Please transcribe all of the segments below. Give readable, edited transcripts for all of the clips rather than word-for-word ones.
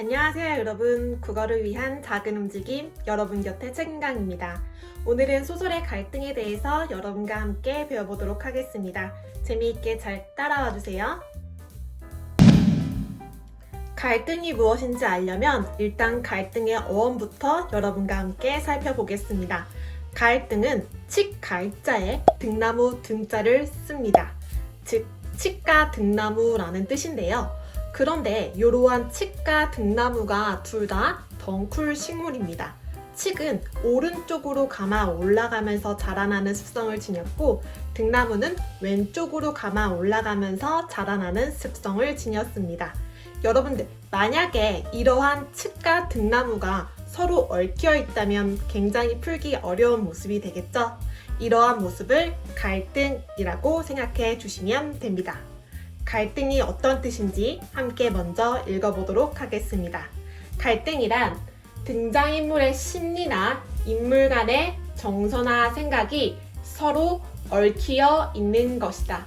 안녕하세요 여러분. 국어를 위한 작은 움직임 여러분 곁의 책임강입니다. 오늘은 소설의 갈등에 대해서 여러분과 함께 배워보도록 하겠습니다. 재미있게 잘 따라와 주세요. 갈등이 무엇인지 알려면 일단 갈등의 어원부터 여러분과 함께 살펴보겠습니다. 갈등은 칡갈자에 등나무 등자를 씁니다. 즉 칡과 등나무라는 뜻인데요. 그런데 이러한 칡과 등나무가 둘 다 덩쿨 식물입니다. 칡은 오른쪽으로 감아 올라가면서 자라나는 습성을 지녔고 등나무는 왼쪽으로 감아 올라가면서 자라나는 습성을 지녔습니다. 여러분들, 만약에 이러한 칡과 등나무가 서로 얽혀 있다면 굉장히 풀기 어려운 모습이 되겠죠? 이러한 모습을 갈등이라고 생각해 주시면 됩니다. 갈등이 어떤 뜻인지 함께 먼저 읽어보도록 하겠습니다. 갈등이란 등장인물의 심리나 인물 간의 정서나 생각이 서로 얽혀 있는 것이다.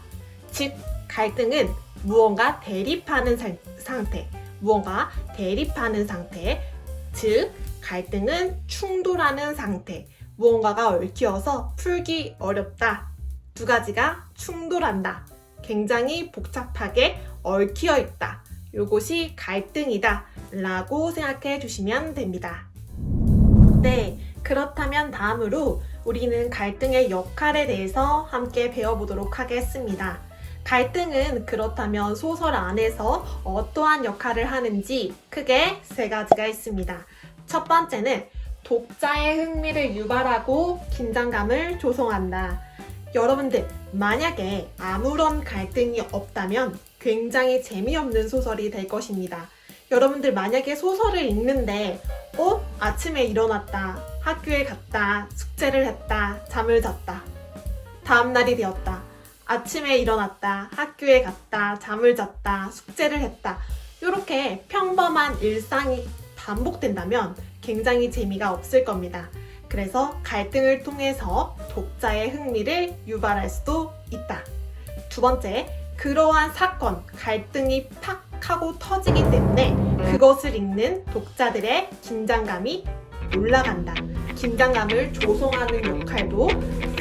즉, 갈등은 무언가 대립하는 상태, 즉, 갈등은 충돌하는 상태, 무언가가 얽혀서 풀기 어렵다. 두 가지가 충돌한다. 굉장히 복잡하게 얽혀 있다. 이것이 갈등이다 라고 생각해 주시면 됩니다. 네, 그렇다면 다음으로 우리는 갈등의 역할에 대해서 함께 배워보도록 하겠습니다. 갈등은 그렇다면 소설 안에서 어떠한 역할을 하는지 크게 세 가지가 있습니다. 첫 번째는 독자의 흥미를 유발하고 긴장감을 조성한다. 여러분들, 만약에 아무런 갈등이 없다면 굉장히 재미없는 소설이 될 것입니다. 여러분들, 만약에 소설을 읽는데 아침에 일어났다, 학교에 갔다, 숙제를 했다, 잠을 잤다. 다음날이 되었다. 아침에 일어났다, 학교에 갔다, 잠을 잤다, 숙제를 했다. 이렇게 평범한 일상이 반복된다면 굉장히 재미가 없을 겁니다. 그래서 갈등을 통해서 독자의 흥미를 유발할 수도 있다. 두 번째, 그러한 사건, 갈등이 팍 하고 터지기 때문에 그것을 읽는 독자들의 긴장감이 올라간다. 긴장감을 조성하는 역할도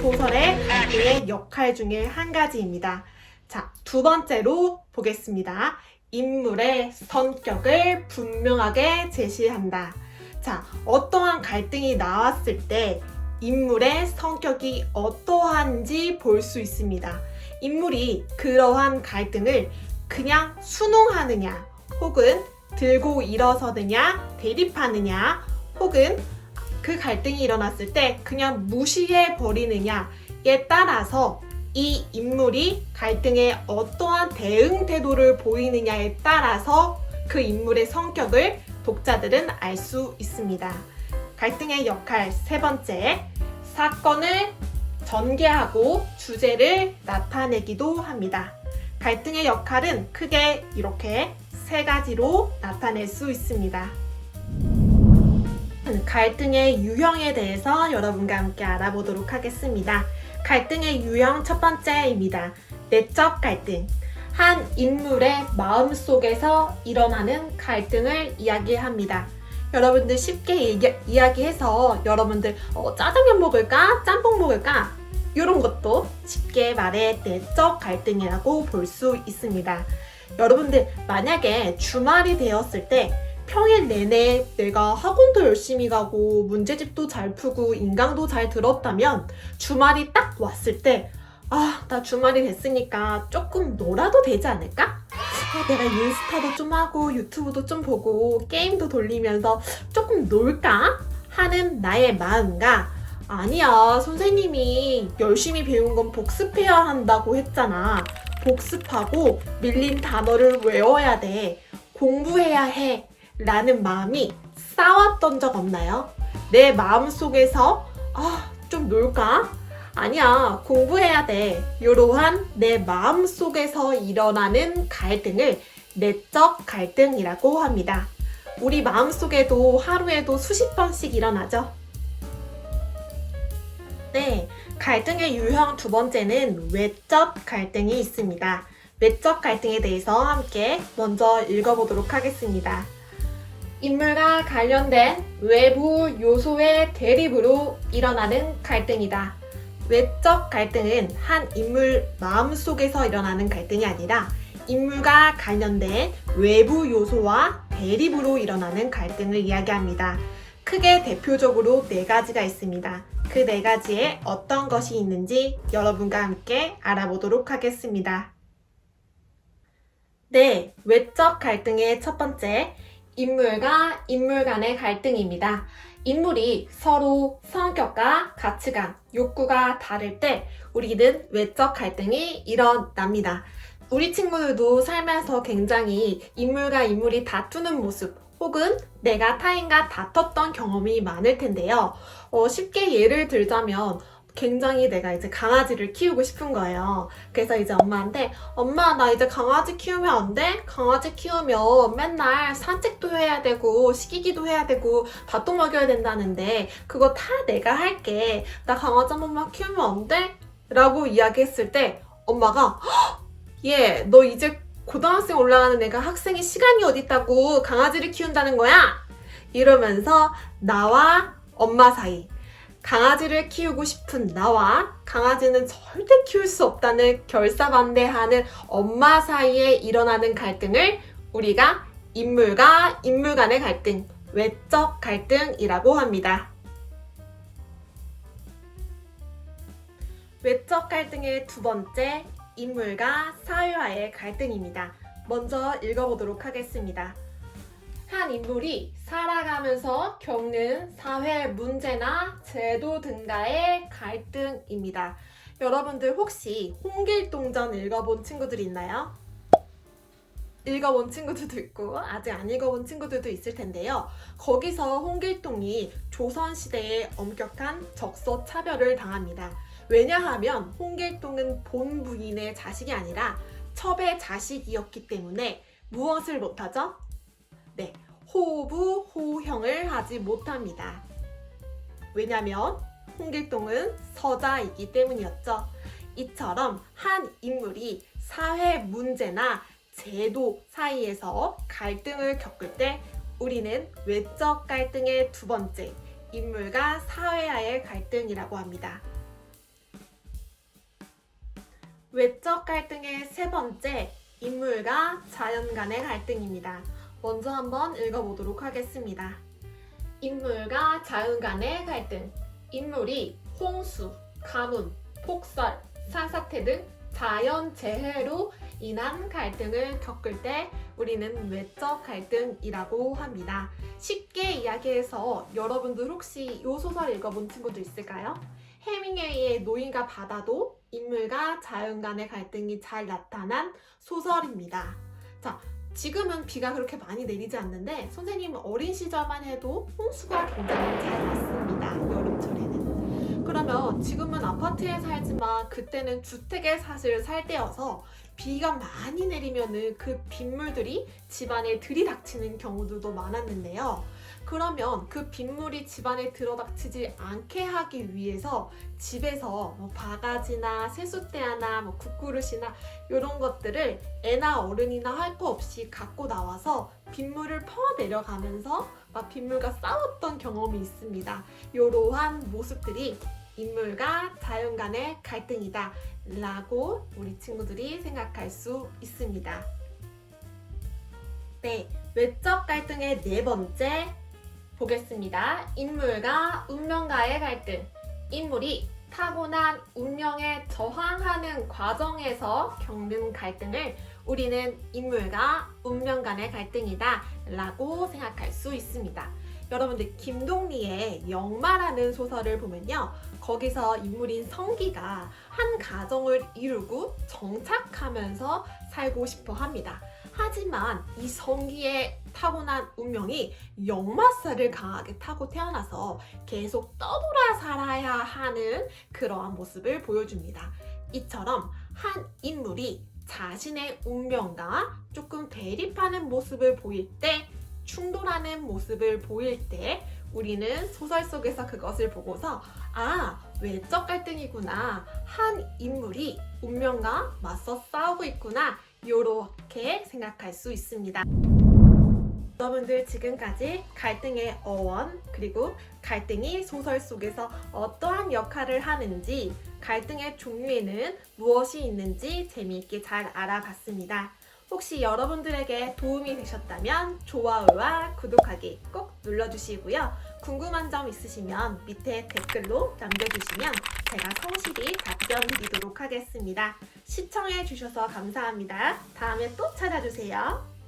소설의 갈등의 역할 중에 한 가지입니다. 자, 두 번째로 보겠습니다. 인물의 성격을 분명하게 제시한다. 자, 어떠한 갈등이 나왔을 때 인물의 성격이 어떠한지 볼 수 있습니다. 인물이 그러한 갈등을 그냥 순응하느냐, 혹은 들고 일어서느냐, 대립하느냐, 혹은 그 갈등이 일어났을 때 그냥 무시해 버리느냐에 따라서 이 인물이 갈등에 어떠한 대응 태도를 보이느냐에 따라서 그 인물의 성격을 독자들은 알 수 있습니다. 갈등의 역할 세 번째, 사건을 전개하고 주제를 나타내기도 합니다. 갈등의 역할은 크게 이렇게 세 가지로 나타낼 수 있습니다. 갈등의 유형에 대해서 여러분과 함께 알아보도록 하겠습니다. 갈등의 유형 첫 번째입니다. 내적 갈등. 한 인물의 마음속에서 일어나는 갈등을 이야기합니다. 여러분들 쉽게 이야기해서 여러분들 짜장면 먹을까? 짬뽕 먹을까? 이런 것도 쉽게 말해 내적 갈등이라고 볼 수 있습니다. 여러분들, 만약에 주말이 되었을 때 평일 내내 내가 학원도 열심히 가고 문제집도 잘 풀고 인강도 잘 들었다면 주말이 딱 왔을 때 나 주말이 됐으니까 조금 놀아도 되지 않을까? 내가 인스타도 좀 하고 유튜브도 좀 보고 게임도 돌리면서 조금 놀까? 하는 나의 마음과 아니야, 선생님이 열심히 배운 건 복습해야 한다고 했잖아. 복습하고 밀린 단어를 외워야 돼. 공부해야 해. 라는 마음이 싸웠던 적 없나요? 내 마음속에서 좀 놀까? 아니야, 공부해야 돼. 이러한 내 마음속에서 일어나는 갈등을 내적 갈등이라고 합니다. 우리 마음속에도 하루에도 수십 번씩 일어나죠? 네, 갈등의 유형 두 번째는 외적 갈등이 있습니다. 외적 갈등에 대해서 함께 먼저 읽어보도록 하겠습니다. 인물과 관련된 외부 요소의 대립으로 일어나는 갈등이다. 외적 갈등은 한 인물 마음속에서 일어나는 갈등이 아니라 인물과 관련된 외부 요소와 대립으로 일어나는 갈등을 이야기합니다. 크게 대표적으로 4가지가 있습니다. 그 4가지에 어떤 것이 있는지 여러분과 함께 알아보도록 하겠습니다. 네, 외적 갈등의 첫 번째, 인물과 인물 간의 갈등입니다. 인물이 서로 성격과 가치관, 욕구가 다를 때 우리는 외적 갈등이 일어납니다. 우리 친구들도 살면서 굉장히 인물과 인물이 다투는 모습 혹은 내가 타인과 다퉜던 경험이 많을 텐데요. 쉽게 예를 들자면 굉장히 내가 이제 강아지를 키우고 싶은 거예요. 그래서 이제 엄마한테 엄마 나 이제 강아지 키우면 안 돼? 강아지 키우면 맨날 산책도 해야 되고 시키기도 해야 되고 밥도 먹여야 된다는데 그거 다 내가 할게. 나 강아지 한 번만 키우면 안 돼? 라고 이야기했을 때 엄마가 얘 너 이제 고등학생 올라가는 애가 학생이 시간이 어딨다고 강아지를 키운다는 거야? 이러면서 나와 엄마 사이, 강아지를 키우고 싶은 나와 강아지는 절대 키울 수 없다는 결사반대하는 엄마 사이에 일어나는 갈등을 우리가 인물과 인물 간의 갈등, 외적 갈등이라고 합니다. 외적 갈등의 두 번째, 인물과 사회와의 갈등입니다. 먼저 읽어보도록 하겠습니다. 한 인물이 살아가면서 겪는 사회 문제나 제도 등과의 갈등입니다. 여러분들 혹시 홍길동전 읽어본 친구들 있나요? 읽어본 친구들도 있고 아직 안 읽어본 친구들도 있을 텐데요. 거기서 홍길동이 조선시대에 엄격한 적서 차별을 당합니다. 왜냐하면 홍길동은 본 부인의 자식이 아니라 첩의 자식이었기 때문에 무엇을 못하죠? 네, 호부, 호형을 하지 못합니다. 왜냐면 홍길동은 서자이기 때문이었죠. 이처럼 한 인물이 사회 문제나 제도 사이에서 갈등을 겪을 때 우리는 외적 갈등의 두 번째, 인물과 사회와의 갈등이라고 합니다. 외적 갈등의 세 번째, 인물과 자연 간의 갈등입니다. 먼저 한번 읽어보도록 하겠습니다. 인물과 자연 간의 갈등. 인물이 홍수, 가뭄, 폭설, 산사태 등 자연재해로 인한 갈등을 겪을 때 우리는 외적 갈등이라고 합니다. 쉽게 이야기해서 여러분들 혹시 이 소설 읽어본 친구도 있을까요? 해밍웨이의 노인과 바다도 인물과 자연 간의 갈등이 잘 나타난 소설입니다. 자, 지금은 비가 그렇게 많이 내리지 않는데 선생님은 어린 시절만 해도 홍수가 굉장히 잘 났습니다. 여름철에는. 그러면 지금은 아파트에 살지만 그때는 주택에 사실 살 때여서 비가 많이 내리면은 그 빗물들이 집안에 들이닥치는 경우들도 많았는데요. 그러면 그 빗물이 집안에 들어닥치지 않게 하기 위해서 집에서 바가지나 세숫대야나 국그릇이나 이런 것들을 애나 어른이나 할 거 없이 갖고 나와서 빗물을 퍼 내려가면서 빗물과 싸웠던 경험이 있습니다. 이러한 모습들이 인물과 자연 간의 갈등이다 라고 우리 친구들이 생각할 수 있습니다. 네, 외적 갈등의 네 번째 보겠습니다. 인물과 운명과의 갈등. 인물이 타고난 운명에 저항하는 과정에서 겪는 갈등을 우리는 인물과 운명 간의 갈등이다 라고 생각할 수 있습니다. 여러분들 김동리의 영마라는 소설을 보면요. 거기서 인물인 성기가 한 가정을 이루고 정착하면서 살고 싶어 합니다. 하지만 이 성기의 타고난 운명이 역마살을 강하게 타고 태어나서 계속 떠돌아 살아야 하는 그러한 모습을 보여줍니다. 이처럼 한 인물이 자신의 운명과 조금 대립하는 모습을 보일 때, 충돌하는 모습을 보일 때 우리는 소설 속에서 그것을 보고서 외적 갈등이구나, 한 인물이 운명과 맞서 싸우고 있구나, 이렇게 생각할 수 있습니다. 여러분들 지금까지 갈등의 어원 그리고 갈등이 소설 속에서 어떠한 역할을 하는지 갈등의 종류에는 무엇이 있는지 재미있게 잘 알아봤습니다. 혹시 여러분들에게 도움이 되셨다면 좋아요와 구독하기 꼭 눌러주시고요. 궁금한 점 있으시면 밑에 댓글로 남겨주시면 제가 성실히 답변 드리도록 하겠습니다. 시청해주셔서 감사합니다. 다음에 또 찾아주세요.